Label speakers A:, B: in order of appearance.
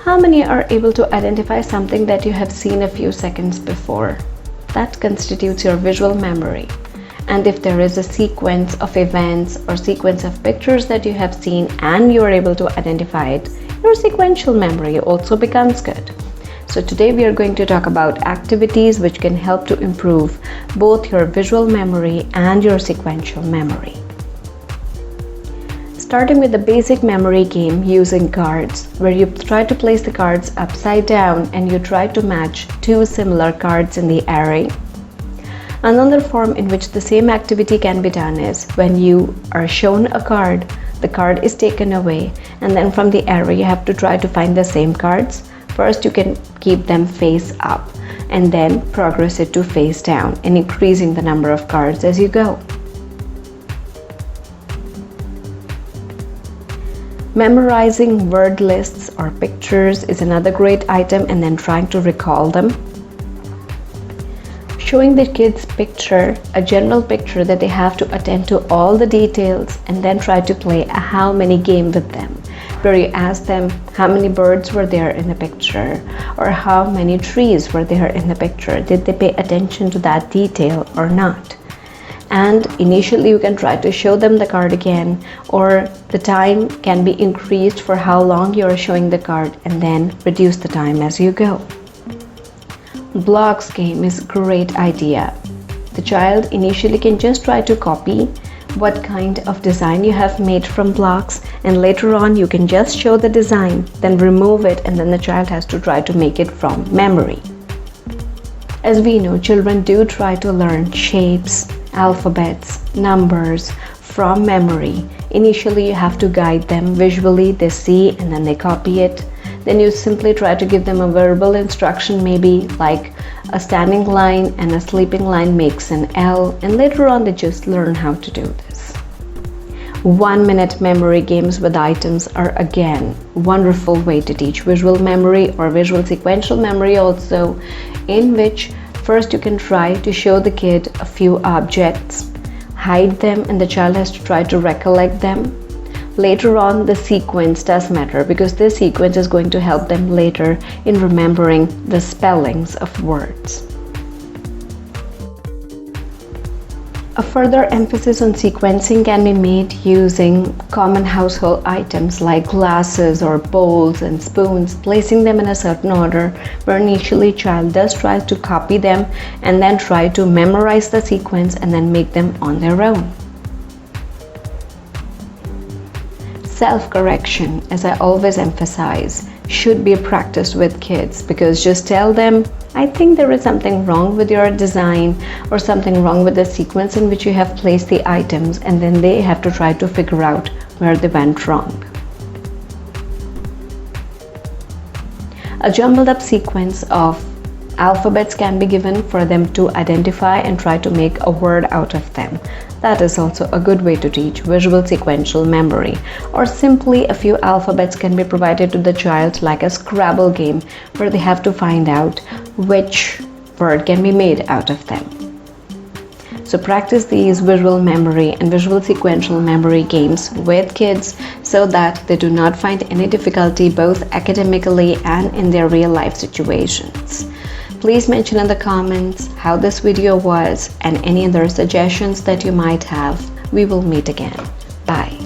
A: How many are able to identify something that you have seen a few seconds before? That constitutes your visual memory. And if there is a sequence of events or sequence of pictures that you have seen and you are able to identify it, your sequential memory also becomes good. So today we are going to talk about activities which can help to improve both your visual memory and your sequential memory. Starting with the basic memory game using cards, where you try to place the cards upside down and you try to match two similar cards in the array. Another form in which the same activity can be done is when you are shown a card, the card is taken away, and then from the array you have to try to find the same cards. First you can keep them face up and then progress it to face down and increasing the number of cards as you go. Memorizing word lists or pictures is another great item, and then trying to recall them. Showing the kids picture, a general picture that they have to attend to all the details, and then try to play a how many game with them, where you ask them how many birds were there in the picture or how many trees were there in the picture. Did they pay attention to that detail or not? And initially you can try to show them the card again, or the time can be increased for how long you are showing the card, and then reduce the time as you go. Blocks game is a great idea. The child initially can just try to copy what kind of design you have made from blocks, and later on you can just show the design, then remove it, and then the child has to try to make it from memory. As we know, children do try to learn shapes, alphabets, numbers from memory. Initially you have to guide them visually, they see and then they copy it. Then you simply try to give them a verbal instruction, maybe like a standing line and a sleeping line makes an L, and later on they just learn how to do this. 1-minute memory games with items are again wonderful way to teach visual memory or visual sequential memory also, in which first you can try to show the kid a few objects, hide them, and the child has to try to recollect them. Later on the sequence does matter, because this sequence is going to help them later in remembering the spellings of words. A further emphasis on sequencing can be made using common household items like glasses or bowls and spoons, placing them in a certain order, where initially child does try to copy them and then try to memorize the sequence and then make them on their own. Self-correction, as I always emphasize, should be practiced with kids, because just tell them, I think there is something wrong with your design or something wrong with the sequence in which you have placed the items, and then they have to try to figure out where they went wrong. A jumbled up sequence of alphabets can be given for them to identify and try to make a word out of them. That is also a good way to teach visual sequential memory. Or simply a few alphabets can be provided to the child, like a Scrabble game, where they have to find out which word can be made out of them. So practice these visual memory and visual sequential memory games with kids so that they do not find any difficulty both academically and in their real life situations. Please mention in the comments how this video was and any other suggestions that you might have. We will meet again. Bye.